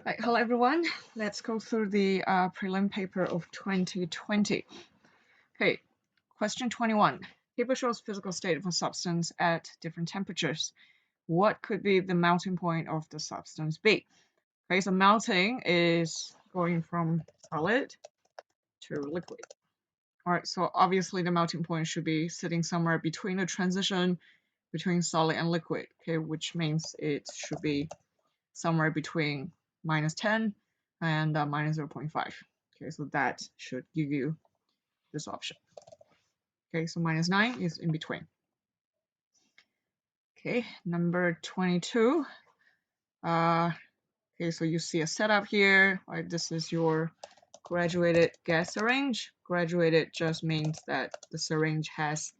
Right, hello everyone. Let's go through the prelim paper of 2020. Okay, question 21. Paper shows physical state of a substance at different temperatures. What could be the melting point of the substance be? Okay, so melting is going from solid to liquid. All right, so obviously the melting point should be sitting somewhere between the transition between solid and liquid, okay, which means it should be somewhere between -10 and -0.5. Okay, so that should give you this option. Okay, so -9 is in between. Okay, number 22. Okay, so you see a setup here, right? This is your graduated gas syringe. Graduated just means that the syringe has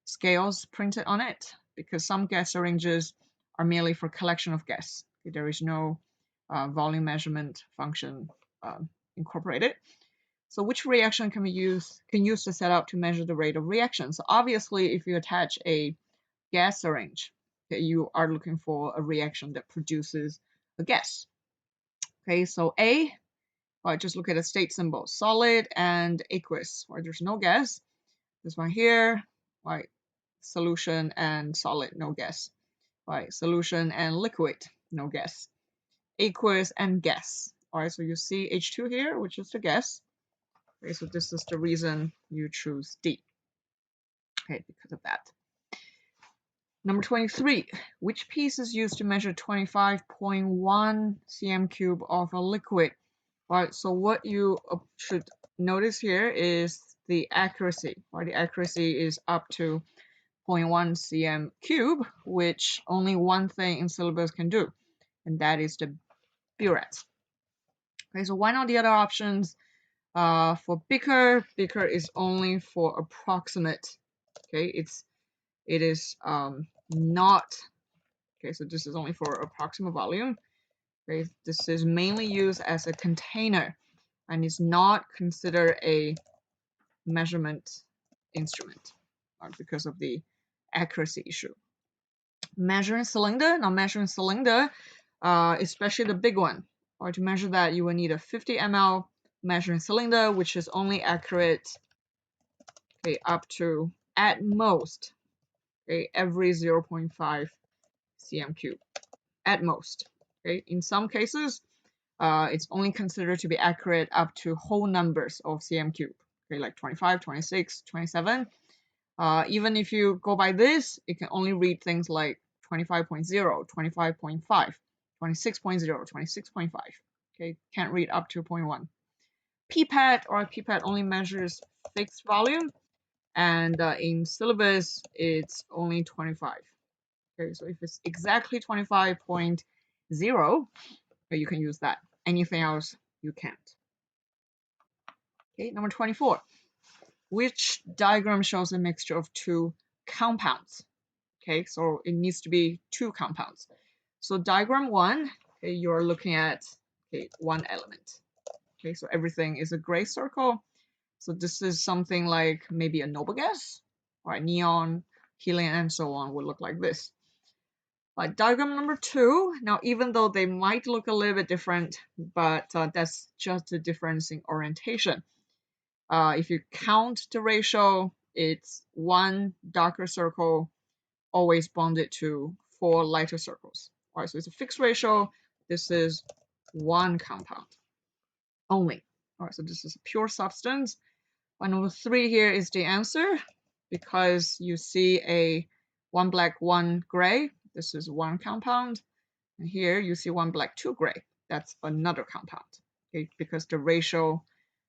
scales printed on it, because some gas syringes are merely for collection of gas. Okay, there is no volume measurement function incorporated. So which reaction can we use the setup to measure the rate of reaction? So obviously, if you attach a gas syringe, okay, you are looking for a reaction that produces a gas. Okay, so A, right, just look at the state symbol, solid and aqueous, right? There's no gas. This one here, right? Solution and solid, no gas. Right, solution and liquid, no gas. Aqueous and gas. All right, so you see H2 here, which is the gas. Okay, so this is the reason you choose D. Okay, because of that. Number 23, which piece is used to measure 25.1 cm cube of a liquid? All right, so what you should notice here is the accuracy. Right, the accuracy is up to 0.1 cm cube, which only one thing in syllabus can do, and that is the burette. Okay, so why not the other options? For beaker is only for approximate. Okay, it is not. Okay, so this is only for approximate volume. Okay, this is mainly used as a container and is not considered a measurement instrument because of the accuracy issue. Measuring cylinder. Now measuring cylinder, especially the big one, or to measure that you will need a 50 ml measuring cylinder, which is only accurate, okay, up to at most, okay, every 0.5 cm cube at most. Okay, in some cases, it's only considered to be accurate up to whole numbers of cm cube. Okay, like 25, 26, 27. Even if you go by this, it can only read things like 25.0, 25.5, 26.0, 26.5. Okay, can't read up to 0.1. Pipette only measures fixed volume, and in syllabus it's only 25. Okay, so if it's exactly 25.0, you can use that. Anything else you can't. Okay, number 24. Which diagram shows a mixture of two compounds? Okay, so it needs to be two compounds. So diagram 1, okay, you're looking at, okay, one element. Okay, so everything is a gray circle. So this is something like maybe a noble gas, or neon, helium, and so on would look like this. Diagram number 2, now even though they might look a little bit different, but that's just a difference in orientation. If you count the ratio, it's one darker circle always bonded to 4 lighter circles. All right, so it's a fixed ratio. This is one compound only. All right, so this is a pure substance. Number 3 here is the answer, because you see a one black, one gray. This is one compound. And here you see one black, two gray. That's another compound, okay, because the ratio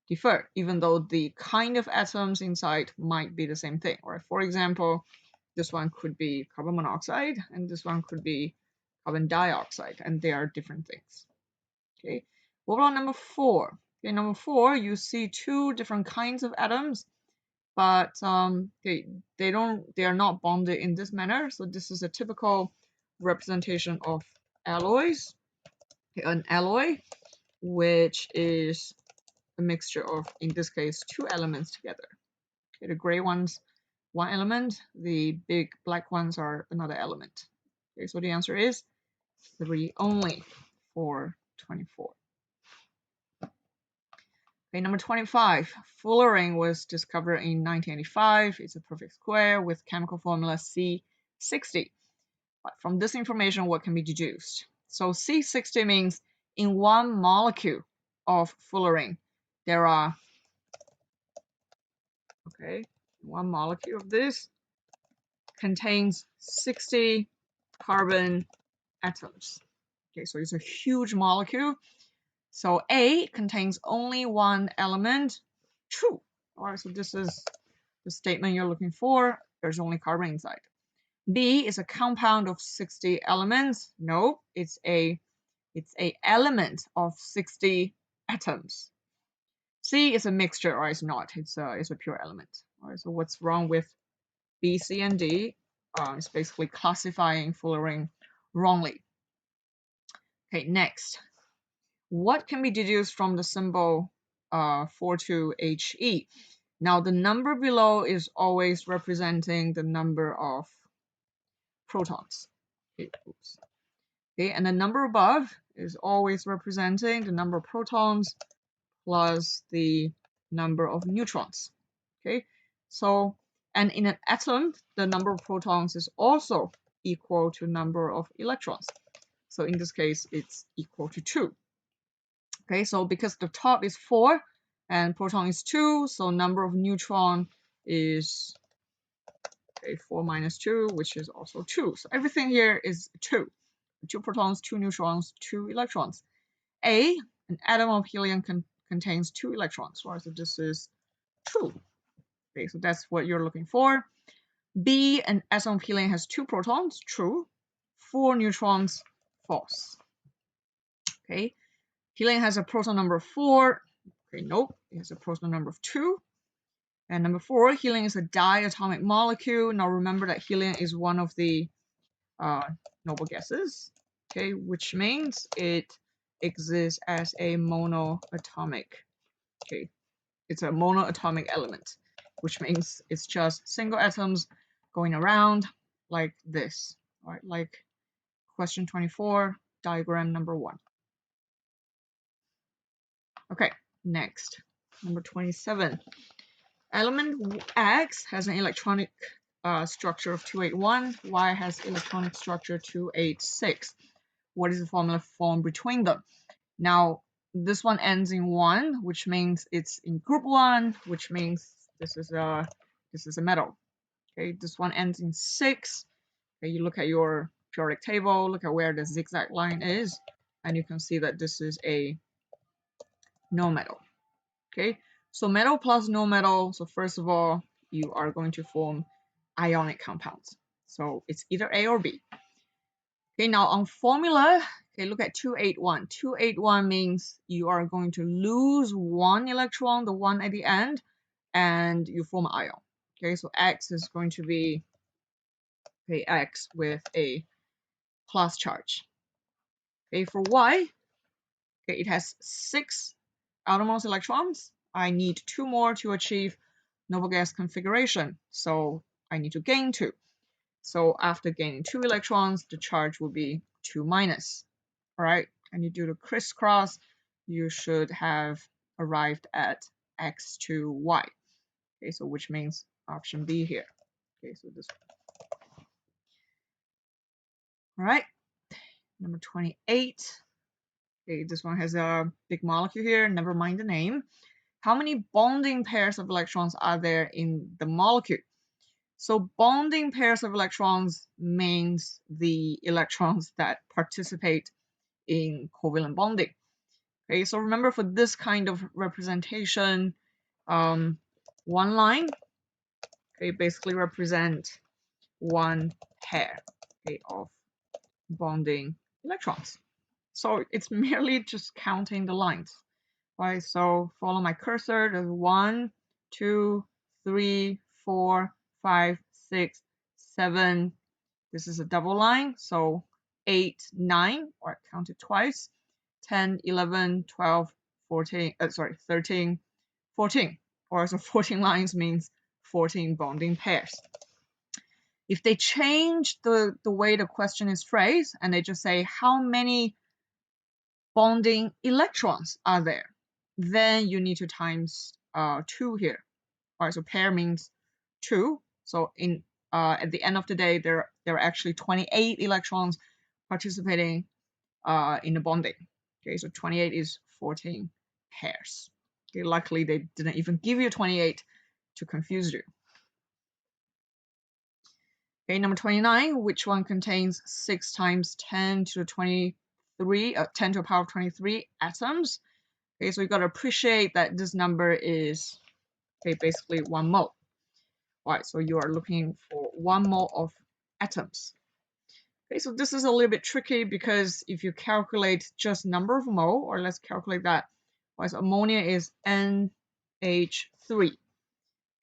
differ, even though the kind of atoms inside might be the same thing. Or for example, this one could be carbon monoxide and this one could be carbon dioxide, and they are different things. Okay, what about number 4? Okay, number 4, you see two different kinds of atoms, but they are not bonded in this manner. So this is a typical representation of alloys. Okay, an alloy, which is a mixture of, in this case, two elements together. Okay, the gray ones, one element, the big black ones are another element. Okay, so the answer is 3 only for 24. Okay, number 25. Fullerene was discovered in 1985. It's a perfect square with chemical formula C60. But from this information, what can be deduced? So C60 means in one molecule of fullerene, there are, okay, one molecule of this contains 60 carbon atoms. Okay, so it's a huge molecule. So A contains only one element, true. All right, so this is the statement you're looking for. There's only carbon inside. B is a compound of 60 elements. No, it's a element of 60 atoms. C is a mixture, or it's not. It's a pure element. All right, so what's wrong with B, C, and D? It's basically classifying fullerene wrongly. Okay, next. What can be deduced from the symbol 42He? Now, the number below is always representing the number of protons. Okay, oops. Okay, and the number above is always representing the number of protons plus the number of neutrons. Okay, so, and in an atom, the number of protons is also equal to number of electrons. So in this case, it's equal to 2. Okay, so because the top is 4 and proton is 2, so number of neutron is 4 minus 2, which is also 2. So everything here is 2. 2 protons, 2 neutrons, 2 electrons. A, an atom of helium contains 2 electrons, right? So this is true. Okay, so that's what you're looking for. B, an atom of helium has 2 protons, true. 4 neutrons, false. Okay, helium has a proton number of 4. Okay, nope, it has a proton number of 2. And number 4, helium is a diatomic molecule. Now remember that helium is one of the noble gases, okay, which means it exists as a monoatomic. Okay, it's a monoatomic element, which means it's just single atoms going around like this, all right, like question 24, diagram number 1. Okay, next, number 27. Element X has an electronic structure of 281, Y has electronic structure 286. What is the formula formed between them? Now, this one ends in 1, which means it's in group 1, which means this is a metal. Okay, this one ends in 6. Okay, you look at your periodic table, look at where the zigzag line is, and you can see that this is a no metal. Okay, so metal plus no metal. So first of all, you are going to form ionic compounds. So it's either A or B. Okay, now on formula, okay, look at 281. 281 means you are going to lose 1 electron, the one at the end, and you form an ion. Okay, so X is going to be, okay, X with a plus charge. Okay, for Y, okay, it has 6 outermost electrons. I need 2 more to achieve noble gas configuration, so I need to gain 2. So after gaining 2 electrons, the charge will be 2 minus. All right, and you do the crisscross, you should have arrived at X2Y. Okay, so which means option B here. Okay, so this one. All right, number 28. Okay, this one has a big molecule here, never mind the name. How many bonding pairs of electrons are there in the molecule? So bonding pairs of electrons means the electrons that participate in covalent bonding. Okay, so remember for this kind of representation, one line, okay, basically represent one pair, okay, of bonding electrons. So it's merely just counting the lines, right? So follow my cursor. There's 1, 2, 3, 4, 5, 6, 7. This is a double line, so 8, 9, or count it twice. 10, 11, 12, 14, 13, 14. Or so 14 lines means 14 bonding pairs. If they change the way the question is phrased and they just say how many bonding electrons are there, then you need to times 2 here. All right, so pair means 2. So in at the end of the day, there are actually 28 electrons participating in the bonding. Okay, so 28 is 14 pairs. Okay, luckily they didn't even give you 28 to confuse you. Okay, number 29, which one contains 6 times 10 to the 23, 10 to the power of 23 atoms? Okay, so you got to appreciate that this number is, okay, basically 1 mole. All right, so you are looking for 1 mole of atoms. Okay, so this is a little bit tricky because if you calculate just number of mole, or let's calculate that, right, so ammonia is NH3,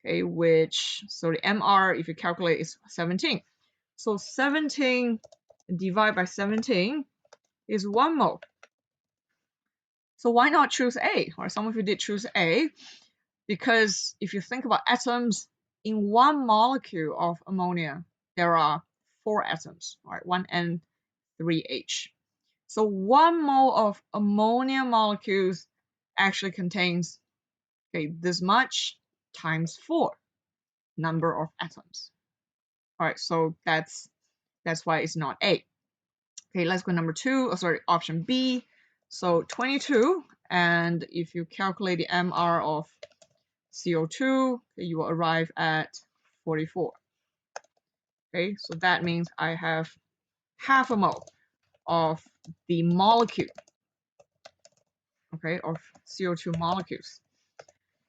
okay, which, so the MR, if you calculate, is 17. So 17 divided by 17 is 1 mole. So why not choose A? Or some of you did choose A, because if you think about atoms, in 1 molecule of ammonia, there are 4 atoms, right? 1N, 3H. So 1 mole of ammonia molecules actually contains, okay, this much times 4 number of atoms. All right, so that's why it's not A. Okay, let's go number 2. Oh, sorry, option B. So 22, and if you calculate the MR of CO2, you will arrive at 44. Okay, so that means I have half a mole of the molecule, okay, of CO2 molecules.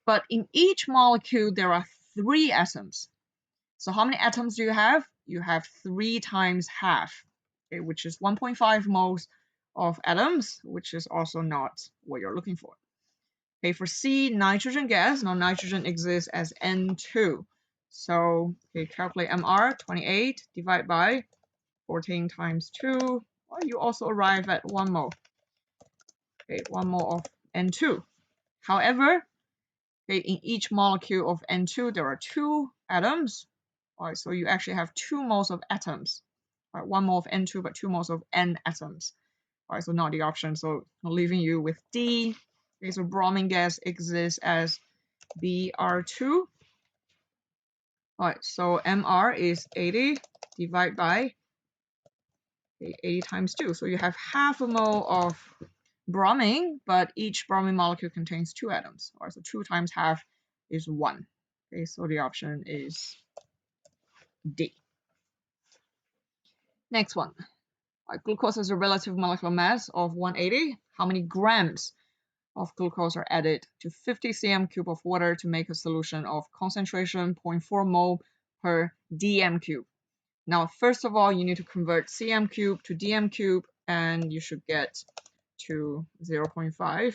But in each molecule, there are 3 atoms. So how many atoms do you have? You have 3 times half, okay, which is 1.5 moles of atoms, which is also not what you're looking for. Okay, for C, nitrogen gas, now nitrogen exists as N2. So, okay, calculate MR, 28, divide by 14 times 2. Well, you also arrive at 1 mole. Okay, 1 mole of N2. However, okay, in each molecule of N2, there are 2 atoms. All right, so you actually have 2 moles of atoms. All right, 1 mole of N2, but 2 moles of N atoms. All right, so not the option. So I'm leaving you with D. Okay, so bromine gas exists as Br2. All right, so Mr is 80 divided by 80 times 2. So you have half a mole of bromine, but each bromine molecule contains 2 atoms. All right, so 2 times half is 1. Okay, so the option is D. Next one. All right, glucose has a relative molecular mass of 180. How many grams of glucose are added to 50 cm cube of water to make a solution of concentration 0.4 mole per dm cube? Now, first of all, you need to convert cm cube to dm cube, and you should get to 0.5.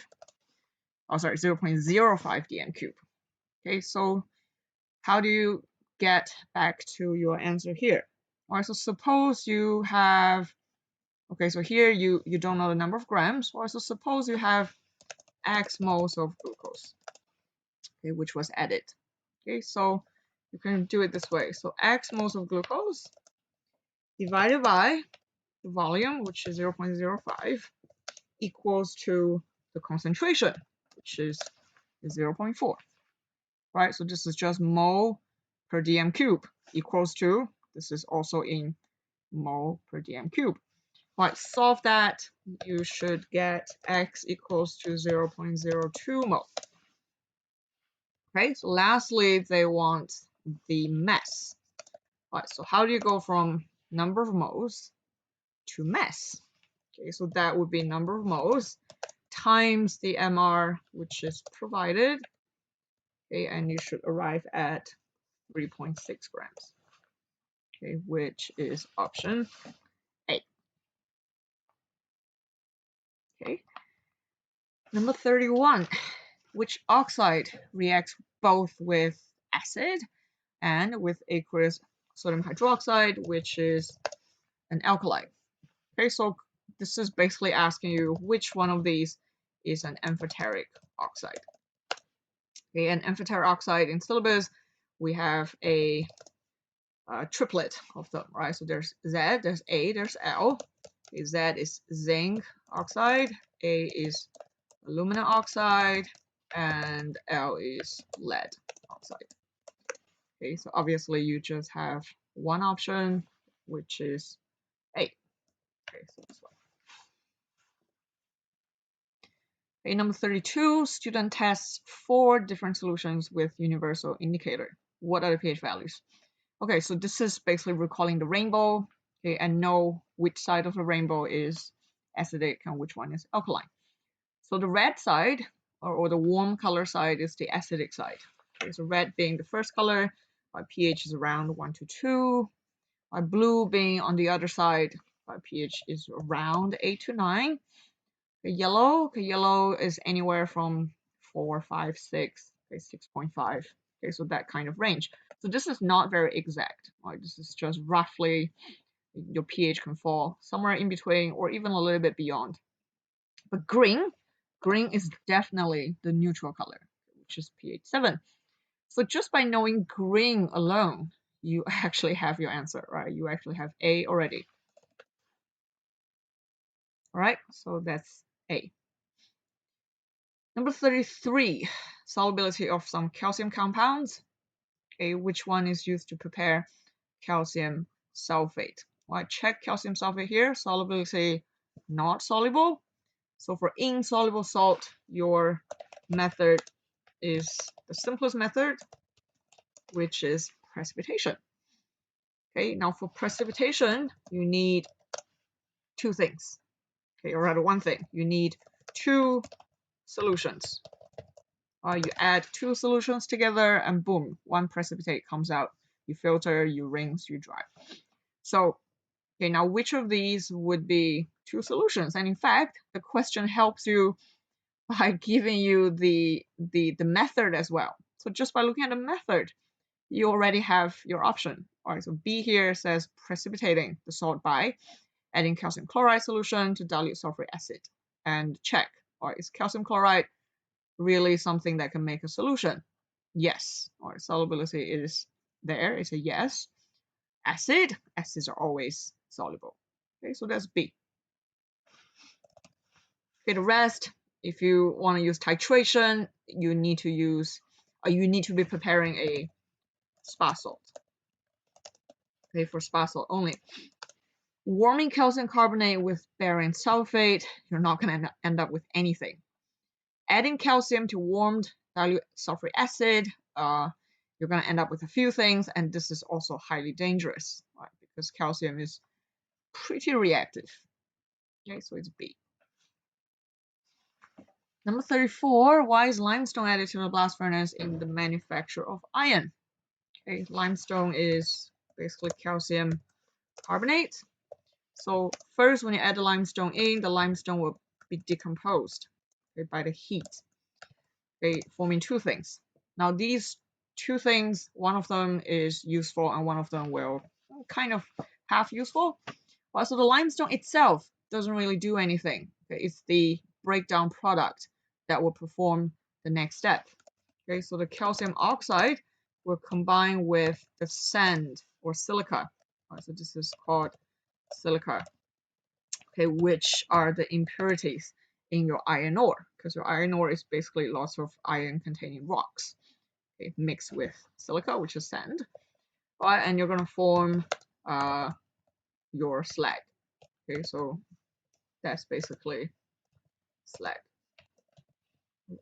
Oh, sorry, 0.05 dm cube. Okay, so how do you get back to your answer here? All right, so suppose you have, okay, so here you don't know the number of grams. Or so suppose you have X moles of glucose, okay, which was added. Okay, so you can do it this way. So X moles of glucose divided by the volume, which is 0.05, equals to the concentration, which is 0.4. Right, so this is just mole per dm cube equals to, this is also in mole per dm cube. Right, solve that, you should get X equals to 0.02 mole. Okay, so lastly, they want the mass. Right, so how do you go from number of moles to mass? Okay, so that would be number of moles times the MR, which is provided. Okay, and you should arrive at 3.6 grams. Okay, which is option A. Okay, number 31. Which oxide reacts both with acid and with aqueous sodium hydroxide, which is an alkali? Okay, so this is basically asking you which one of these is an amphoteric oxide. Okay, an amphoteric oxide in syllabus, we have a triplet of them, right? So there's Z, there's A, there's L. Okay, Z is zinc, oxide, A is aluminum oxide, and L is lead oxide. Okay, so obviously you just have one option, which is A. Okay, so this one. Okay, number 32, student tests 4 different solutions with universal indicator. What are the pH values? Okay, so this is basically recalling the rainbow, okay, and know which side of the rainbow is acidic and which one is alkaline. So the red side, or the warm color side, is the acidic side. Okay, so red being the first color, our pH is around 1 to 2. Our blue being on the other side, our pH is around 8 to 9. Yellow is anywhere from 4, 5, 6, okay, 6.5. Okay, so that kind of range. So this is not very exact. Right? This is just roughly your pH can fall somewhere in between or even a little bit beyond. But green is definitely the neutral color, which is pH 7. So just by knowing green alone, you actually have your answer, right? You actually have A already. All right, so that's A. Number 33, solubility of some calcium compounds. Okay, which one is used to prepare calcium sulfate? Well, I check calcium sulfate here, solubility not soluble. So for insoluble salt, your method is the simplest method, which is precipitation. Okay, now for precipitation, you need 2 things. Okay, or rather one thing. You need 2 solutions. You add 2 solutions together and boom, 1 precipitate comes out. You filter, you rinse, you dry. So, okay, now which of these would be 2 solutions? And in fact, the question helps you by giving you the method as well. So just by looking at the method, you already have your option. All right, so B here says precipitating the salt by adding calcium chloride solution to dilute sulfuric acid. And check, all right, is calcium chloride really something that can make a solution? Yes. All right, solubility is there. It's a yes. Acids are always soluble. Okay, so that's B. Okay, the rest, if you want to use titration, you need to be preparing a spa salt. Okay, for spa salt only. Warming calcium carbonate with barium sulfate, you're not going to end up with anything. Adding calcium to warmed dilute sulfuric acid, you're going to end up with a few things, and this is also highly dangerous, right? Because calcium is pretty reactive. Okay, so it's B. Number 34, why is limestone added to the blast furnace in the manufacture of iron? Okay, limestone is basically calcium carbonate. So first, when you add the limestone in, the limestone will be decomposed, okay, by the heat, okay, forming 2 things. Now these 2 things, one of them is useful and one of them will kind of half useful. Well, so the limestone itself doesn't really do anything. Okay? It's the breakdown product that will perform the next step. Okay, so the calcium oxide will combine with the sand or silica. Right, so this is called silica. Okay, which are the impurities in your iron ore, because your iron ore is basically lots of iron-containing rocks, okay, mixed with silica, which is sand. All right, and you're going to form your slag. Okay, so that's basically slag. Oops.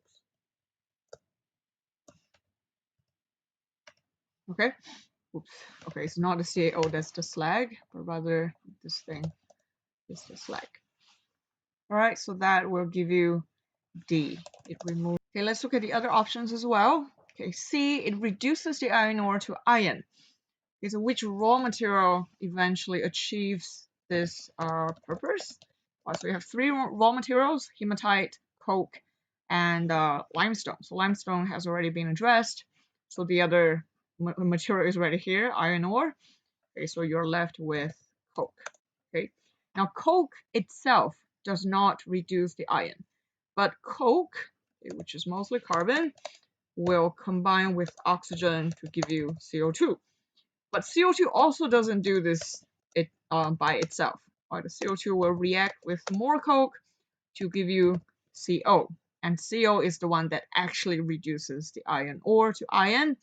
Okay. Oops. Okay, it's not the CaO that's the slag, but rather this thing is the slag. All right, so that will give you D. It removes. Okay, let's look at the other options as well. Okay, C, it reduces the iron ore to iron. Okay, so which raw material eventually achieves this purpose? So we have 3 raw materials: hematite, coke, and limestone. So limestone has already been addressed. So the other material is already here, iron ore. Okay, so you're left with coke. Okay, now coke itself does not reduce the iron, but coke, which is mostly carbon, will combine with oxygen to give you CO2. But CO2 also doesn't do this by itself. Right? The CO2 will react with more coke to give you CO. And CO is the one that actually reduces the iron ore to iron.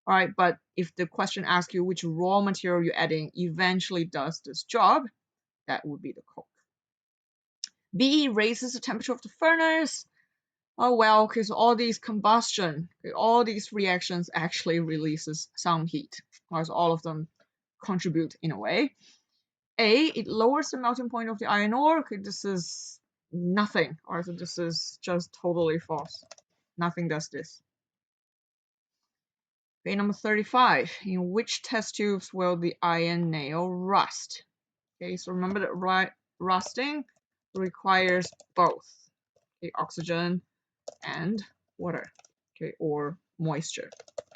All right, but if the question asks you which raw material you're adding eventually does this job, that would be the coke. B, raises the temperature of the furnace. Oh well, because all these combustion, all these reactions actually releases some heat, whereas all of them contribute in a way. A, it lowers the melting point of the iron ore. Okay, this is nothing, or so this is just totally false. Nothing does this. Okay, number 35. In which test tubes will the iron nail rust? Okay, so remember that rusting requires both oxygen and water, okay, or moisture.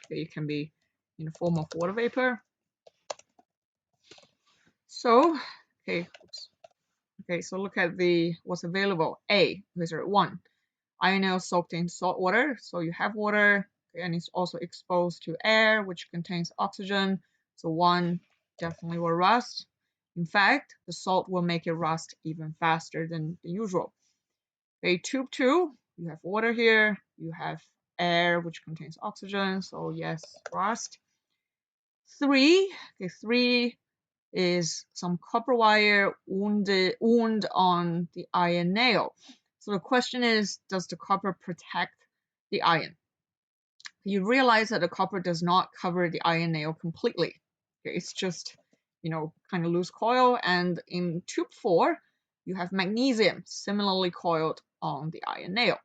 Okay, it can be in the form of water vapor. So, okay, so look at what's available. A, sorry, 1, iron nail soaked in salt water. So you have water, okay, and it's also exposed to air, which contains oxygen. So 1 definitely will rust. In fact, the salt will make it rust even faster than the usual. Okay, tube 2, you have water here, you have air, which contains oxygen, so yes, rust. 3, okay, 3 is some copper wire wound on the iron nail. So the question is, does the copper protect the iron? You realize that the copper does not cover the iron nail completely. Okay, it's just, kind of loose coil. And in tube 4, you have magnesium similarly coiled on the iron nail.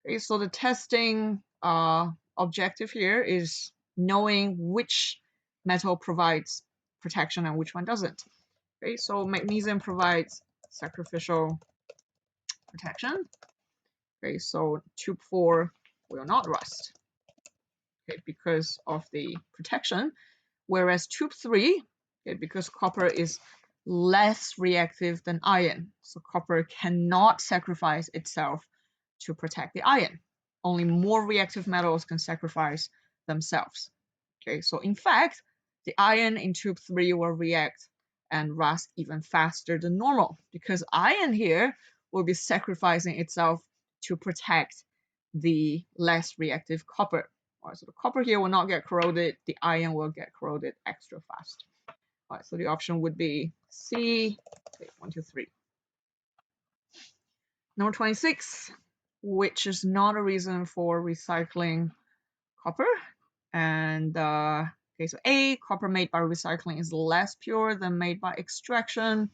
Okay, so the testing objective here is knowing which metal provides protection and which one doesn't. Okay, so magnesium provides sacrificial protection. Okay, so tube 4 will not rust, okay, because of the protection, whereas tube 3, okay, because copper is less reactive than iron, so copper cannot sacrifice itself to protect the iron. Only more reactive metals can sacrifice themselves. Okay, so in fact, the iron in tube 3 will react and rust even faster than normal because iron here will be sacrificing itself to protect the less reactive copper. All right, so the copper here will not get corroded, the iron will get corroded extra fast. All right, so the option would be C. Okay, 1, 2, 3. Number 26, which is not a reason for recycling copper. And okay, so A, copper made by recycling is less pure than made by extraction.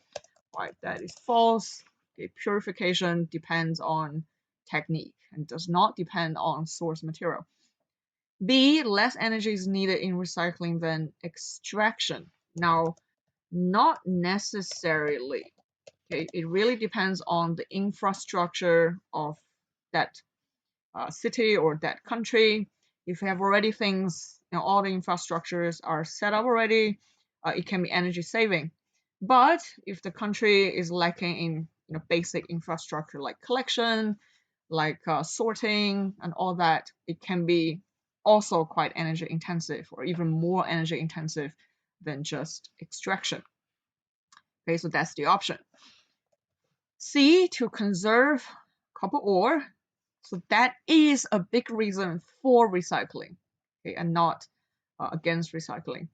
Right, that is false. Okay, purification depends on technique and does not depend on source material. B, less energy is needed in recycling than extraction. Now, not necessarily. Okay, it really depends on the infrastructure of that city or that country. If you have already things, all the infrastructures are set up already, it can be energy saving. But if the country is lacking in basic infrastructure like collection, like sorting and all that, it can be also quite energy intensive or even more energy intensive than just extraction. Okay, so that's the option. C, to conserve copper ore. So that is a big reason for recycling, okay, and not against recycling.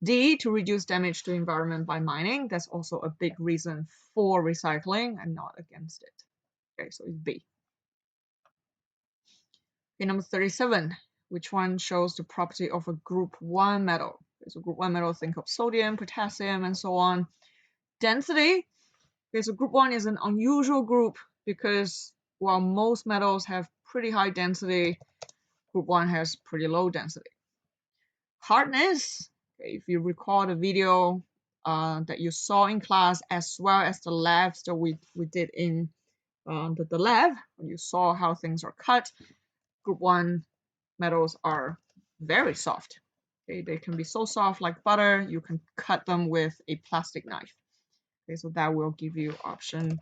D, to reduce damage to environment by mining. That's also a big reason for recycling and not against it. Okay, so it's B. Okay, number 37. Which one shows the property of a group 1 metal? Okay, so group 1 metal, think of sodium, potassium, and so on. Density. Okay, so group 1 is an unusual group because while most metals have pretty high density, group 1 has pretty low density. Hardness, okay, if you recall the video that you saw in class as well as the labs that we did in the lab, when you saw how things are cut, group 1 metals are very soft. Okay, they can be so soft like butter, you can cut them with a plastic knife. Okay, so that will give you option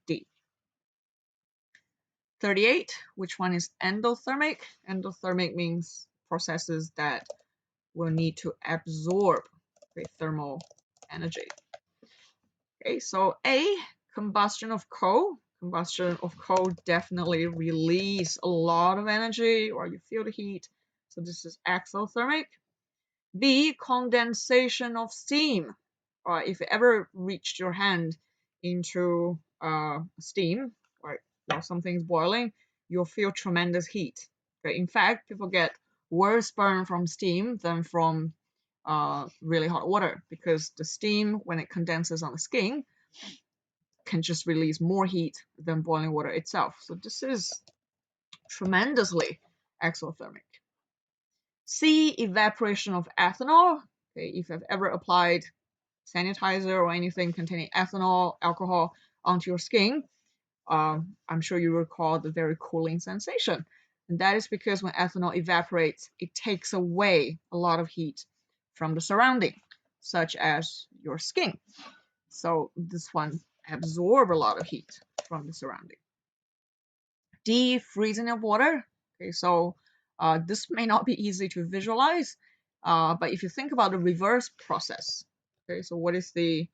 D. 38, which one is endothermic? Endothermic means processes that will need to absorb thermal energy. Okay, so A, combustion of coal. combustion of coal definitely release a lot of energy, or you feel the heat. So this is exothermic. B, condensation of steam. If you ever reached your hand into steam, right, while something's boiling, you'll feel tremendous heat. Okay? In fact, people get worse burn from steam than from really hot water, because the steam, when it condenses on the skin, can just release more heat than boiling water itself. So this is tremendously exothermic. C, evaporation of ethanol. Okay, if you've ever applied sanitizer or anything containing ethanol, alcohol onto your skin, I'm sure you recall the very cooling sensation. And that is because when ethanol evaporates, it takes away a lot of heat from the surrounding, such as your skin. So this one absorbs a lot of heat from the surrounding. D, freezing of water. Okay, so this may not be easy to visualize, but if you think about the reverse process, okay, so what is the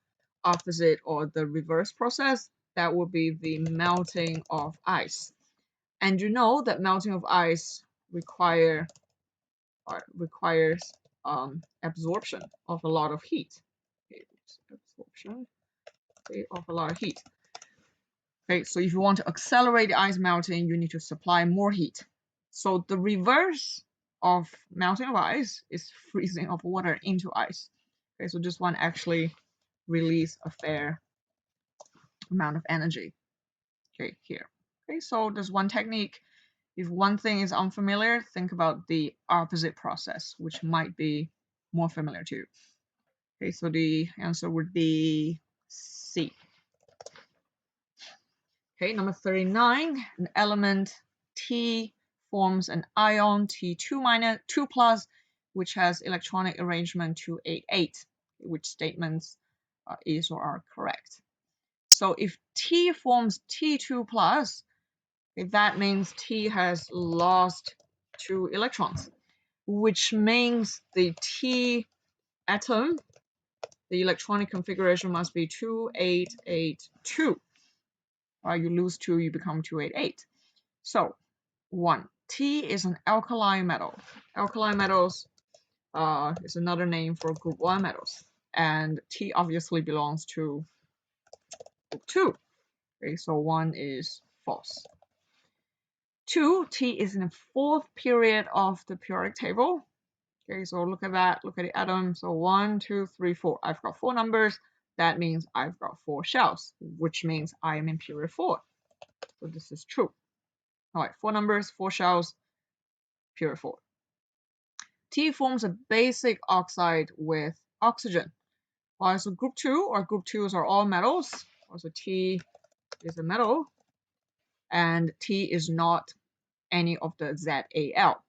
opposite or the reverse process? That would be the melting of ice. And you know that melting of ice requires absorption of a lot of heat. Okay, absorption of a lot of heat. Okay, so if you want to accelerate the ice melting, you need to supply more heat. So the reverse of melting of ice is freezing of water into ice. Okay, so this one actually release a fair amount of energy. Okay, here. Okay, so there's one technique. If one thing is unfamiliar, think about the opposite process, which might be more familiar to you. Okay, so the answer would be C. Okay, number 39, an element T forms an ion T2 2 plus, which has electronic arrangement 288. Which statements is or are correct? So if T forms T2 plus, okay, that means T has lost 2 electrons, which means the T atom, the electronic configuration must be 2882. You lose 2, you become 288. So 1. T is an alkali metal. Alkali metals is another name for group 1 metals. And T obviously belongs to group 2. Okay, so 1 is false. 2, T is in the 4th period of the periodic table. Okay, so look at that. Look at the atom. So 1, 2, 3, 4. I've got 4 numbers. That means I've got 4 shells, which means I am in period 4. So this is true. All right, 4 numbers, 4 shells, period 4. T forms a basic oxide with oxygen. All right, so group 2 or group 2s are all metals. So T is a metal, and T is not any of the ZAL.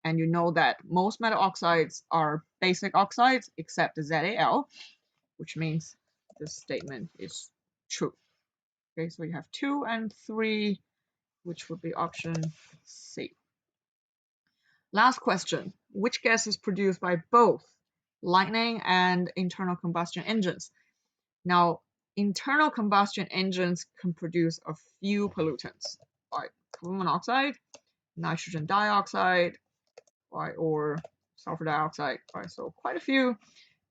And you know that most metal oxides are basic oxides except the ZAL, which means this statement is true. Okay, so you have 2 and 3, which would be option C. Last question. Which gas is produced by both lightning and internal combustion engines? Now, internal combustion engines can produce a few pollutants, like carbon monoxide, nitrogen dioxide, right, or sulfur dioxide, right? So quite a few.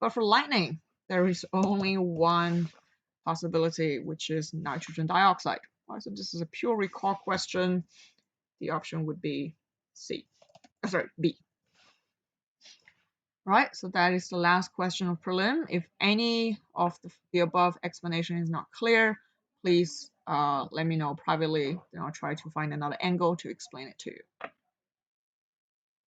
But for lightning, there is only one possibility, which is nitrogen dioxide. Right, so this is a pure recall question. The option would be C. B. Right, so that is the last question of prelim. If any of the above explanation is not clear, please let me know privately, then I'll try to find another angle to explain it to you.